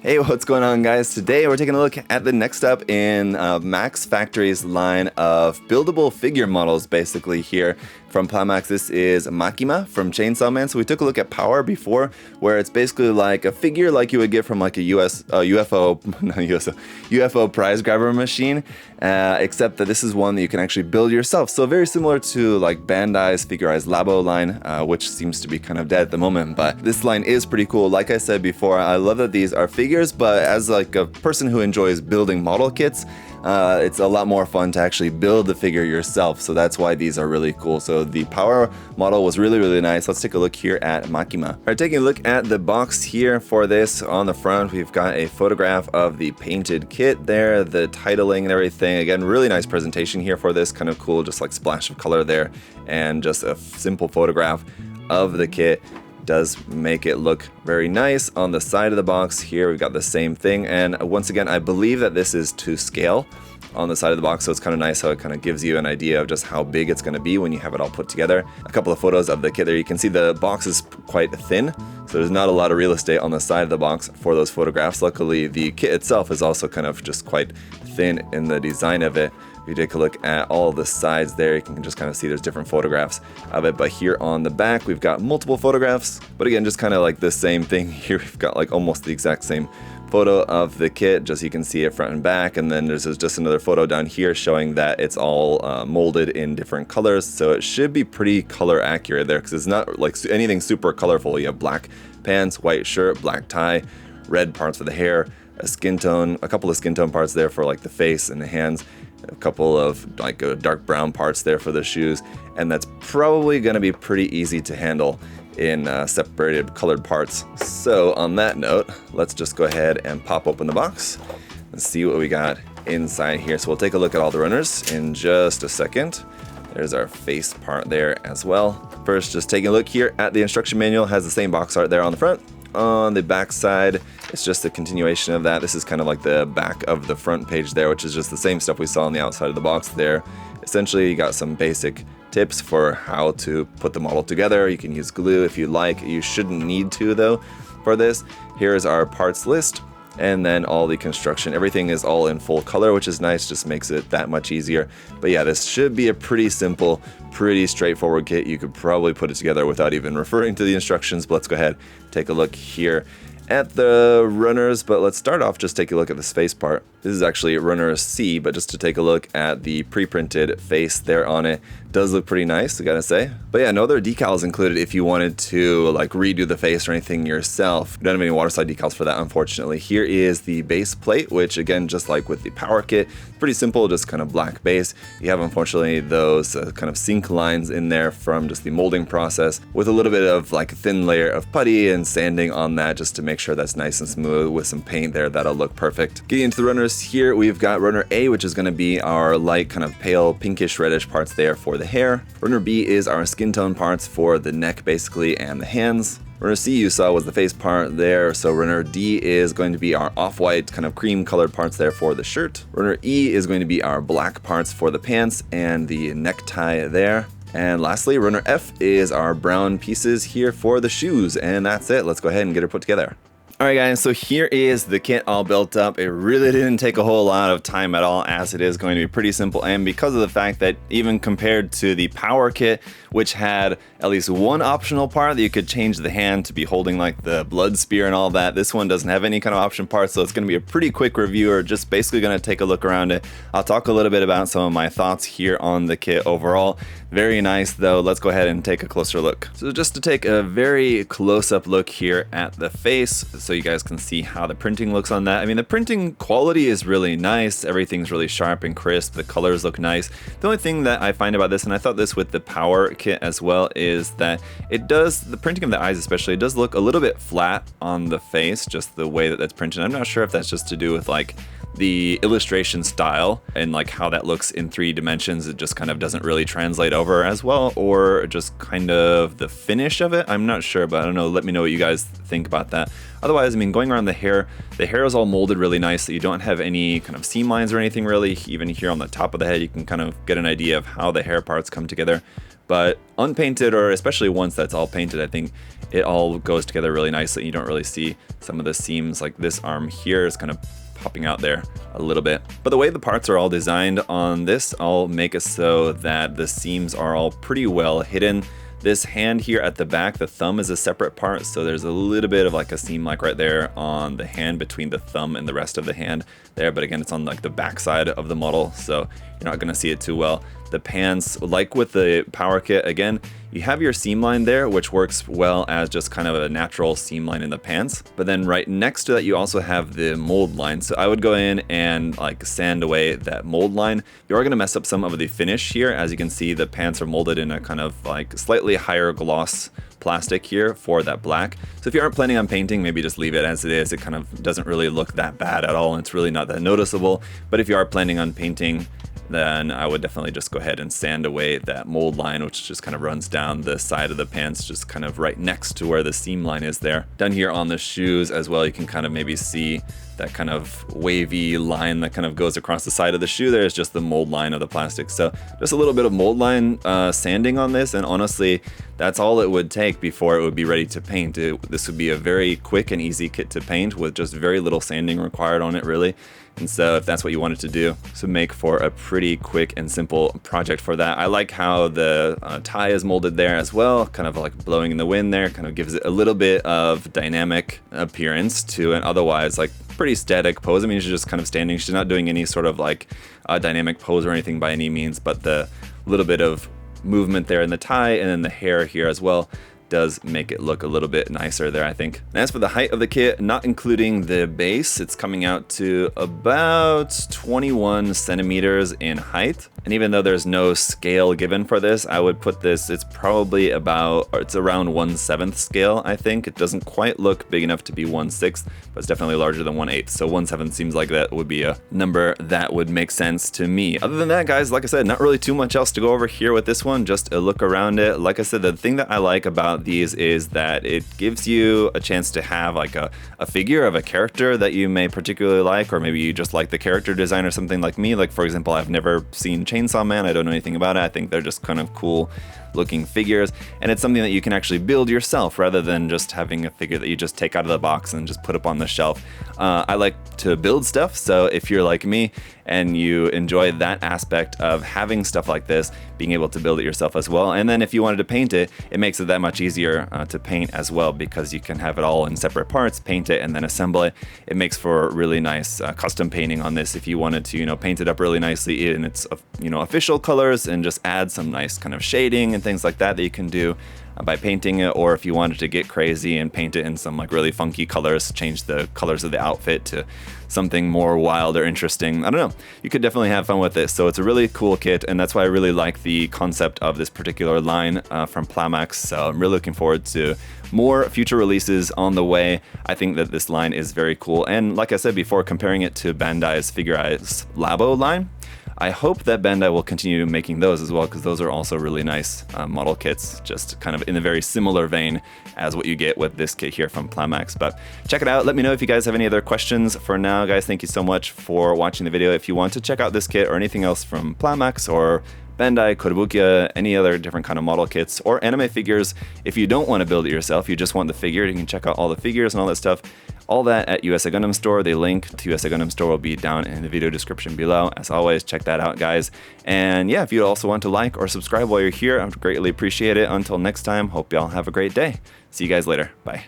Hey, what's going on, guys? Today we're taking a look at the next up in Max Factory's line of buildable figure models, basically here from PLAMAX. This is Makima from Chainsaw Man. So we took a look at Power before, where it's basically like a figure like you would get from like a UFO prize grabber machine, except that this is one that you can actually build yourself. So very similar to like Bandai's Figurized Labo line, which seems to be kind of dead at the moment, but this line is pretty cool. Like I said before, I love that these are figures, but as like a person who enjoys building model kits, it's a lot more fun to actually build the figure yourself, so that's why these are really cool. So the Power model was really nice. Let's take a look here at Makima. Alright, taking a look at the box here for this. On the front, we've got a photograph of the painted kit there, the titling and everything. Again, really nice presentation here for this, kind of cool, just like splash of color there, and just a simple photograph of the kit. Does make it look very nice. On the side of the box here, we've got the same thing, and once again, I believe that this is to scale on the side of the box, so it's kind of nice how it kind of gives you an idea of just how big it's going to be when you have it all put together. A couple of photos of the kit there. You can see the box is quite thin, so there's not a lot of real estate on the side of the box for those photographs. Luckily, the kit itself is also kind of just quite thin in the design of it. If you take a look at all the sides there, you can just kind of see there's different photographs of it. But here on the back, we've got multiple photographs. But again, just kind of like the same thing here. We've got like almost the exact same photo of the kit, just you can see it front and back. And then there's just another photo down here showing that it's all molded in different colors. So it should be pretty color accurate there, because it's not like anything super colorful. You have black pants, white shirt, black tie, red parts for the hair, a skin tone, a couple of skin tone parts there for like the face and the hands, a couple of like dark brown parts there for the shoes, and that's probably going to be pretty easy to handle in separated colored parts. So on that note, let's just go ahead and pop open the box and see what we got inside here. So we'll take a look at all the runners in just a second. There's our face part there as well. First, just taking a look here at the instruction manual. It has the same box art there on the front. On the back side, it's just a continuation of that. This is kind of like the back of the front page there, which is just the same stuff we saw on the outside of the box there. Essentially, you got some basic tips for how to put the model together. You can use glue if you like. You shouldn't need to, though, for this. Here's our parts list, and then all the construction. Everything is all in full color, which is nice, just makes it that much easier. But yeah, this should be a pretty simple, pretty straightforward kit. You could probably put it together without even referring to the instructions, but let's go ahead, take a look here at the runners. But let's start off, just take a look at this face part. This is actually runner C, but just to take a look at the pre-printed face there on it, does look pretty nice, I gotta say. But yeah, no other decals included if you wanted to like redo the face or anything yourself. We don't have any waterslide decals for that, unfortunately. Here is the base plate, which again, just like with the Power kit, pretty simple, just kind of black base. You have, unfortunately, those kind of sink lines in there from just the molding process, with a little bit of like a thin layer of putty and sanding on that, just to make sure that's nice and smooth with some paint there. That'll look perfect. Getting into the runners here, we've got runner A, which is going to be our light kind of pale pinkish reddish parts there for the hair. Runner B is our skin tone parts for the neck basically and the hands. Runner C you saw was the face part there, so runner D is going to be our off-white kind of cream colored parts there for the shirt. Runner E is going to be our black parts for the pants and the necktie there. And lastly, runner F is our brown pieces here for the shoes, and that's it. Let's go ahead and get her put together. Alright guys, so here is the kit all built up. It really didn't take a whole lot of time at all, as it is going to be pretty simple, and because of the fact that even compared to the Power kit, which had at least one optional part that you could change the hand to be holding like the blood spear and all that, this one doesn't have any kind of option parts, so it's going to be a pretty quick review, or just basically going to take a look around it. I'll talk a little bit about some of my thoughts here on the kit overall. Very nice though. Let's go ahead and take a closer look. So just to take a very close-up look here at the face, so you guys can see how the printing looks on that. I mean, the printing quality is really nice. Everything's really sharp and crisp. The colors look nice. The only thing that I find about this, and I thought this with the Power kit as well, is that the printing of the eyes especially, it does look a little bit flat on the face, just the way that that's printed. I'm not sure if that's just to do with like the illustration style and like how that looks in 3 dimensions. It just kind of doesn't really translate over as well, or just kind of the finish of it. I'm not sure, but I don't know. Let me know what you guys think about that. Otherwise, I mean, going around the hair is all molded really nice, so you don't have any kind of seam lines or anything really. Even here on the top of the head, you can kind of get an idea of how the hair parts come together. But unpainted, or especially once that's all painted, I think it all goes together really nicely. You don't really see some of the seams, like this arm here is kind of popping out there a little bit. But the way the parts are all designed on this, I'll make it so that the seams are all pretty well hidden. This hand here at the back, the thumb is a separate part, so there's a little bit of like a seam like right there on the hand between the thumb and the rest of the hand there, but again, it's on like the back side of the model, so you're not gonna see it too well. The pants, like with the power kit, again, you have your seam line there, which works well as just kind of a natural seam line in the pants. But then right next to that, you also have the mold line. So I would go in and like sand away that mold line. You are gonna mess up some of the finish here. As you can see, the pants are molded in a kind of like slightly higher gloss plastic here for that black. So if you aren't planning on painting, maybe just leave it as it is. It kind of doesn't really look that bad at all, and it's really not that noticeable. But if you are planning on painting, then I would definitely just go ahead and sand away that mold line, which just kind of runs down the side of the pants, just kind of right next to where the seam line is there. Down here on the shoes as well, you can kind of maybe see that kind of wavy line that kind of goes across the side of the shoe. There's just the mold line of the plastic. So just a little bit of mold line sanding on this, and honestly, that's all it would take before it would be ready to paint. This would be a very quick and easy kit to paint with just very little sanding required on it, really. And so if that's what you wanted to do, so make for a pretty quick and simple project for that. I like how the tie is molded there as well, kind of like blowing in the wind there, kind of gives it a little bit of dynamic appearance to an otherwise like pretty static pose. I mean, she's just kind of standing. She's not doing any sort of like dynamic pose or anything by any means, but the little bit of movement there in the tie and then the hair here as well does make it look a little bit nicer there, I think. And as for the height of the kit, not including the base, it's coming out to about 21 centimeters in height. And even though there's no scale given for this, I would put this, it's probably about, or it's around 1/7 scale, I think. It doesn't quite look big enough to be 1/6, but it's definitely larger than 1/8. So 1/7 seems like that would be a number that would make sense to me. Other than that, guys, like I said, not really too much else to go over here with this one, just a look around it. Like I said, the thing that I like about these is that it gives you a chance to have like a figure of a character that you may particularly like, or maybe you just like the character design or something like me. Like for example, I've never seen Chainsaw Man, I don't know anything about it. I think they're just kind of cool looking figures, and it's something that you can actually build yourself rather than just having a figure that you just take out of the box and just put up on the shelf. I like to build stuff, so if you're like me and you enjoy that aspect of having stuff like this, being able to build it yourself as well, and then if you wanted to paint it, it makes it that much easier to paint as well, because you can have it all in separate parts, paint it, and then assemble it. It makes for really nice custom painting on this if you wanted to, you know, paint it up really nicely in its, you know, official colors and just add some nice kind of shading and things like that that you can do by painting it. Or if you wanted to get crazy and paint it in some like really funky colors, change the colors of the outfit to something more wild or interesting, I don't know, you could definitely have fun with this. So it's a really cool kit, and that's why I really like the concept of this particular line from PLAMAX. So I'm really looking forward to more future releases on the way. I think that this line is very cool, and like I said before, comparing it to Bandai's Figure-Eyes Labo line, I hope that Bandai will continue making those as well, because those are also really nice model kits, just kind of in a very similar vein as what you get with this kit here from PLAMAX. But check it out. Let me know if you guys have any other questions. For now, guys, thank you so much for watching the video. If you want to check out this kit or anything else from PLAMAX or Bandai, Kotobukiya, any other different kind of model kits or anime figures, if you don't want to build it yourself, you just want the figure, you can check out all the figures and all that stuff. All that at USA Gundam Store. The link to USA Gundam Store will be down in the video description below. As always, check that out, guys. And yeah, if you also want to like or subscribe while you're here, I would greatly appreciate it. Until next time, hope y'all have a great day. See you guys later. Bye.